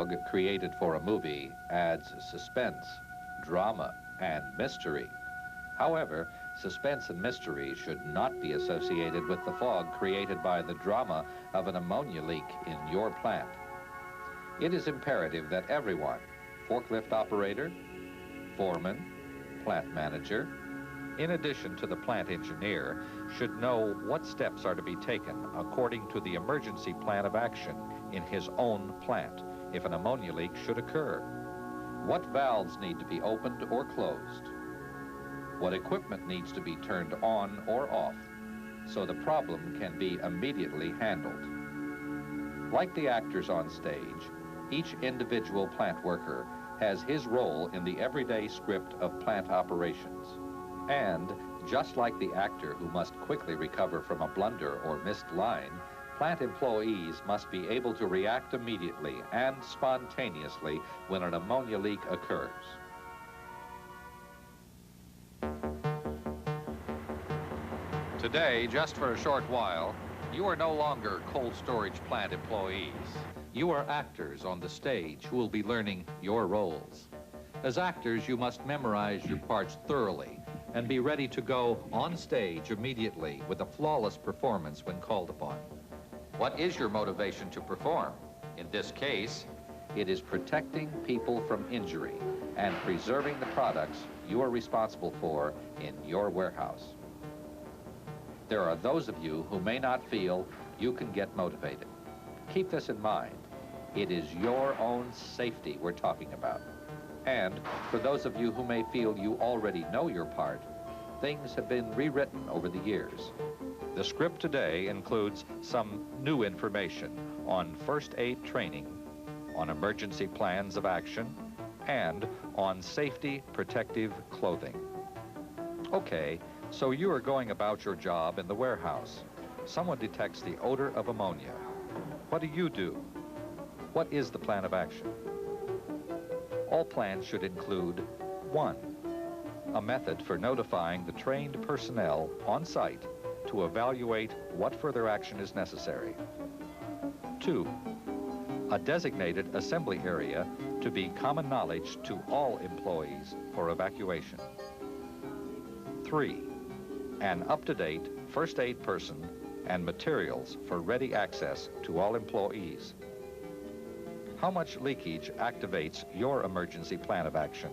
fog created for a movie adds suspense, drama, and mystery. However, suspense and mystery should not be associated with the fog created by the drama of an ammonia leak in your plant. It is imperative that everyone, forklift operator, foreman, plant manager, in addition to the plant engineer, should know what steps are to be taken according to the emergency plan of action in his own plant if an ammonia leak should occur. What valves need to be opened or closed? What equipment needs to be turned on or off so the problem can be immediately handled? Like the actors on stage, each individual plant worker has his role in the everyday script of plant operations. And just like the actor who must quickly recover from a blunder or missed line, plant employees must be able to react immediately and spontaneously when an ammonia leak occurs. Today, just for a short while, you are no longer cold storage plant employees. You are actors on the stage who will be learning your roles. As actors, you must memorize your parts thoroughly and be ready to go on stage immediately with a flawless performance when called upon. What is your motivation to perform? In this case, it is protecting people from injury and preserving the products you are responsible for in your warehouse. There are those of you who may not feel you can get motivated. Keep this in mind. It is your own safety we're talking about. And for those of you who may feel you already know your part, things have been rewritten over the years. The script today includes some new information on first aid training, on emergency plans of action, and on safety protective clothing. Okay, so you are going about your job in the warehouse. Someone detects the odor of ammonia. What do? What is the plan of action? All plans should include 1. A method for notifying the trained personnel on site to evaluate what further action is necessary. 2. A designated assembly area to be common knowledge to all employees for evacuation. 3. An up-to-date first aid person and materials for ready access to all employees. How much leakage activates your emergency plan of action?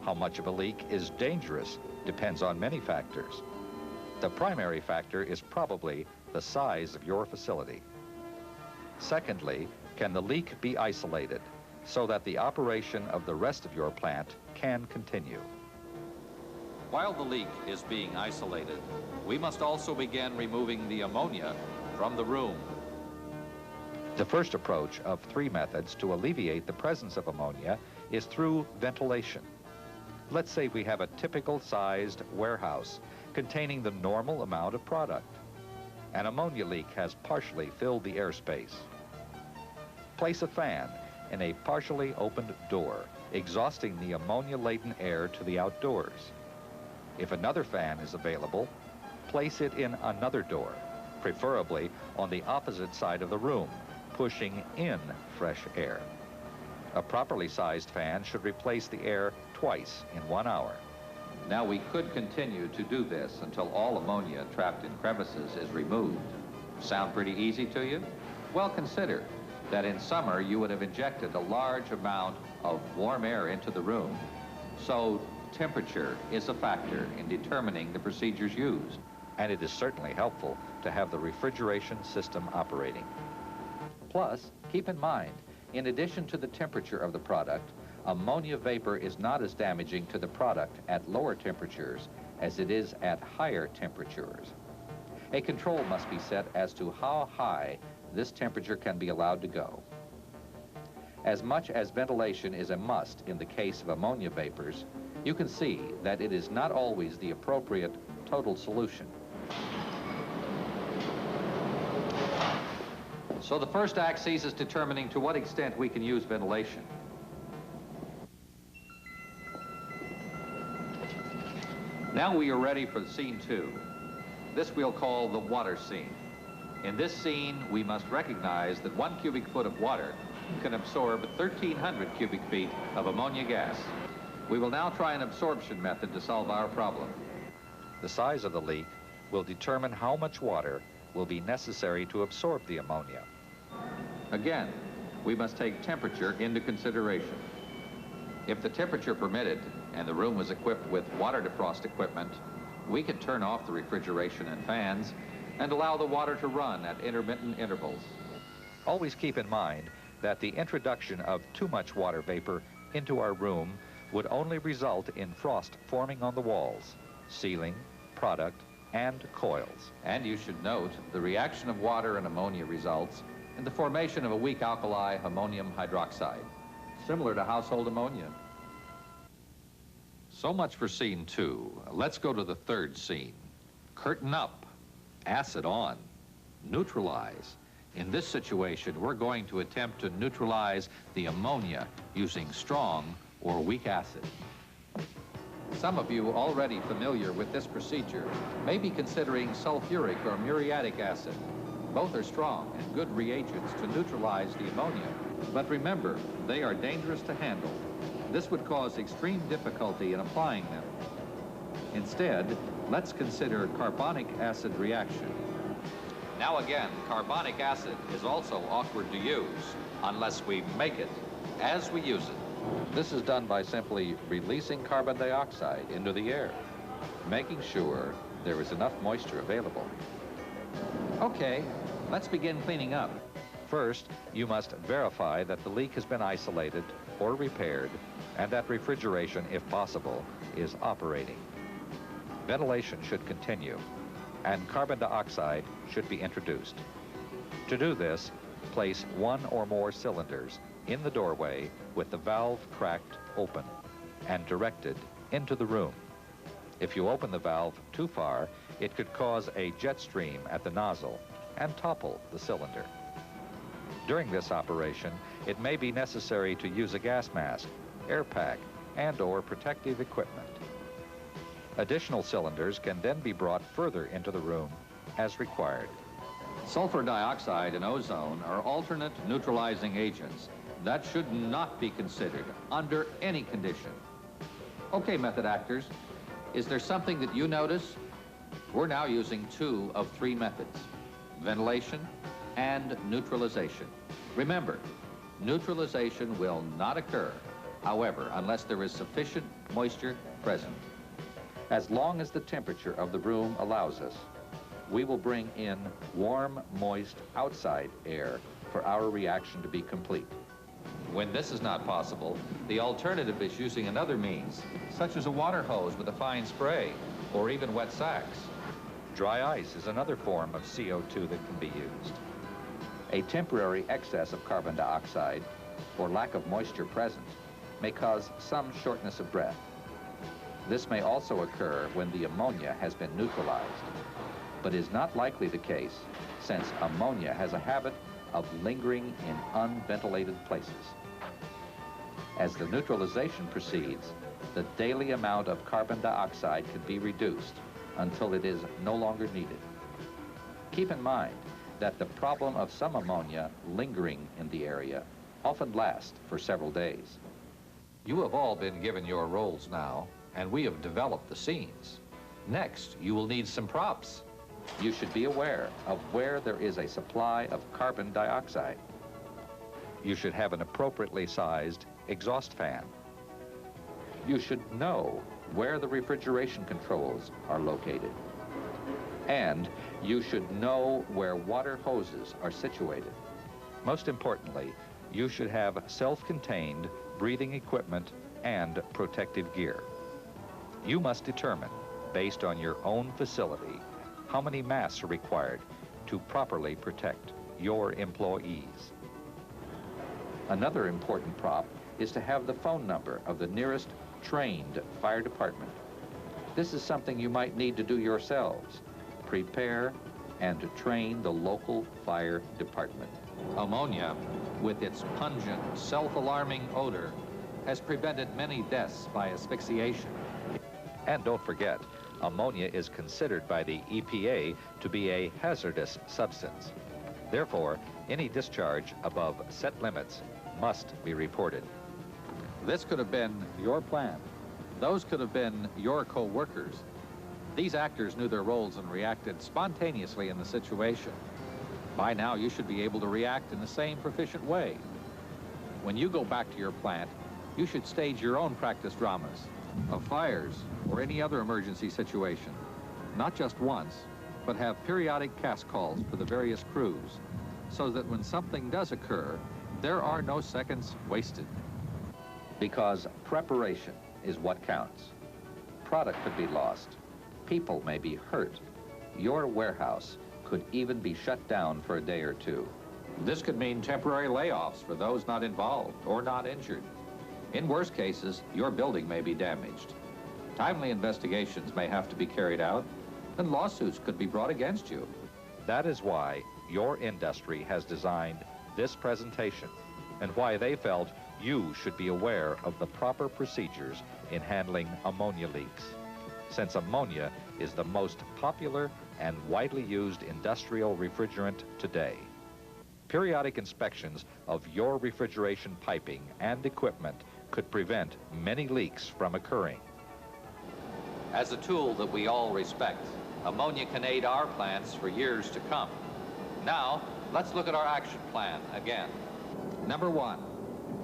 How much of a leak is dangerous depends on many factors. The primary factor is probably the size of your facility. Secondly, can the leak be isolated so that the operation of the rest of your plant can continue? While the leak is being isolated, we must also begin removing the ammonia from the room. The first approach of 3 methods to alleviate the presence of ammonia is through ventilation. Let's say we have a typical sized warehouse containing the normal amount of product. An ammonia leak has partially filled the airspace. Place a fan in a partially opened door, exhausting the ammonia-laden air to the outdoors. If another fan is available, place it in another door, preferably on the opposite side of the room, pushing in fresh air. A properly sized fan should replace the air twice in 1 hour. Now we could continue to do this until all ammonia trapped in crevices is removed. Sound pretty easy to you? Well, consider that in summer you would have injected a large amount of warm air into the room. So temperature is a factor in determining the procedures used, and it is certainly helpful to have the refrigeration system operating. Plus, keep in mind, in addition to the temperature of the product, ammonia vapor is not as damaging to the product at lower temperatures as it is at higher temperatures. A control must be set as to how high this temperature can be allowed to go. As much as ventilation is a must in the case of ammonia vapors, you can see that it is not always the appropriate total solution. So the first axis is determining to what extent we can use ventilation. Now we are ready for scene 2. This we'll call the water scene. In this scene, we must recognize that 1 cubic foot of water can absorb 1,300 cubic feet of ammonia gas. We will now try an absorption method to solve our problem. The size of the leak will determine how much water will be necessary to absorb the ammonia. Again, we must take temperature into consideration. If the temperature permitted and the room was equipped with water defrost equipment, we could turn off the refrigeration and fans and allow the water to run at intermittent intervals. Always keep in mind that the introduction of too much water vapor into our room would only result in frost forming on the walls, ceiling, product, and coils. And you should note the reaction of water and ammonia results in the formation of a weak alkali ammonium hydroxide, similar to household ammonia. So much for scene 2. Let's go to the third scene. Curtain up, acid on, neutralize. In this situation, we're going to attempt to neutralize the ammonia using strong or weak acid. Some of you already familiar with this procedure may be considering sulfuric or muriatic acid. Both are strong and good reagents to neutralize the ammonia. But remember, they are dangerous to handle. This would cause extreme difficulty in applying them. Instead, let's consider carbonic acid reaction. Now again, carbonic acid is also awkward to use unless we make it as we use it. This is done by simply releasing carbon dioxide into the air, making sure there is enough moisture available. Okay, let's begin cleaning up. First, you must verify that the leak has been isolated or repaired and that refrigeration, if possible, is operating. Ventilation should continue and carbon dioxide should be introduced. To do this, place one or more cylinders in the doorway with the valve cracked open and directed into the room. If you open the valve too far, it could cause a jet stream at the nozzle and topple the cylinder. During this operation, it may be necessary to use a gas mask, air pack, and/or protective equipment. Additional cylinders can then be brought further into the room as required. Sulfur dioxide and ozone are alternate neutralizing agents that should not be considered under any condition. Okay, method actors, is there something that you notice? We're now using 2 of 3 methods, ventilation and neutralization. Remember, neutralization will not occur, however, unless there is sufficient moisture present. As long as the temperature of the room allows us, we will bring in warm, moist outside air for our reaction to be complete. When this is not possible, the alternative is using another means, such as a water hose with a fine spray, or even wet sacks. Dry ice is another form of CO2 that can be used. A temporary excess of carbon dioxide or lack of moisture present may cause some shortness of breath. This may also occur when the ammonia has been neutralized, but is not likely the case since ammonia has a habit of lingering in unventilated places. As the neutralization proceeds, the daily amount of carbon dioxide can be reduced until it is no longer needed. Keep in mind that the problem of some ammonia lingering in the area often lasts for several days. You have all been given your roles now, and we have developed the scenes. Next, you will need some props. You should be aware of where there is a supply of carbon dioxide. You should have an appropriately sized exhaust fan. You should know where the refrigeration controls are located. And you should know where water hoses are situated. Most importantly, you should have self-contained breathing equipment and protective gear. You must determine, based on your own facility, how many masks are required to properly protect your employees. Another important prop is to have the phone number of the nearest trained fire department. This is something you might need to do yourselves. Prepare and train the local fire department. Ammonia, with its pungent, self-alarming odor, has prevented many deaths by asphyxiation. And don't forget, ammonia is considered by the EPA to be a hazardous substance. Therefore, Any discharge above set limits must be reported. This could have been your plant. Those could have been your co-workers. These actors knew their roles and reacted spontaneously in the situation. By now, you should be able to react in the same proficient way. When you go back to your plant, you should stage your own practice dramas of fires or any other emergency situation. Not just once, but have periodic cast calls for the various crews, so that when something does occur, there are no seconds wasted. Because preparation is what counts. Product could be lost. People may be hurt. Your warehouse could even be shut down for a day or two. This could mean temporary layoffs for those not involved or not injured. In worst cases, your building may be damaged. Timely investigations may have to be carried out, and lawsuits could be brought against you. That is why your industry has designed this presentation, and why they felt you should be aware of the proper procedures in handling ammonia leaks, since ammonia is the most popular and widely used industrial refrigerant today. Periodic inspections of your refrigeration piping and equipment could prevent many leaks from occurring. As a tool that we all respect, ammonia can aid our plants for years to come. Now, let's look at our action plan again. Number 1,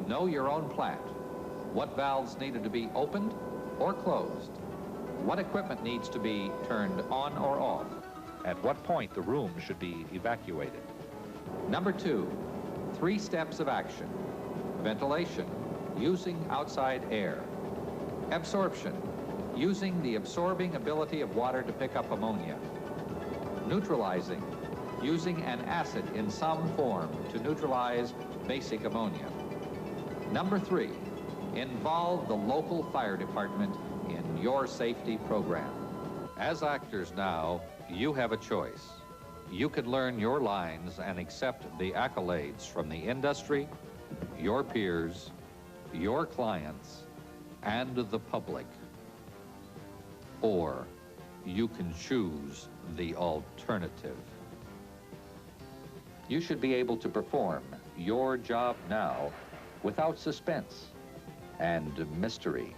know your own plant. What valves needed to be opened or closed? What equipment needs to be turned on or off? At what point the room should be evacuated? Number 2, 3 steps of action. Ventilation, using outside air. Absorption, using the absorbing ability of water to pick up ammonia. Neutralizing, using an acid in some form to neutralize basic ammonia. Number 3, involve the local fire department in your safety program. As actors now, you have a choice. You can learn your lines and accept the accolades from the industry, your peers, your clients, and the public. Or you can choose the alternative. You should be able to perform your job now without suspense and mystery.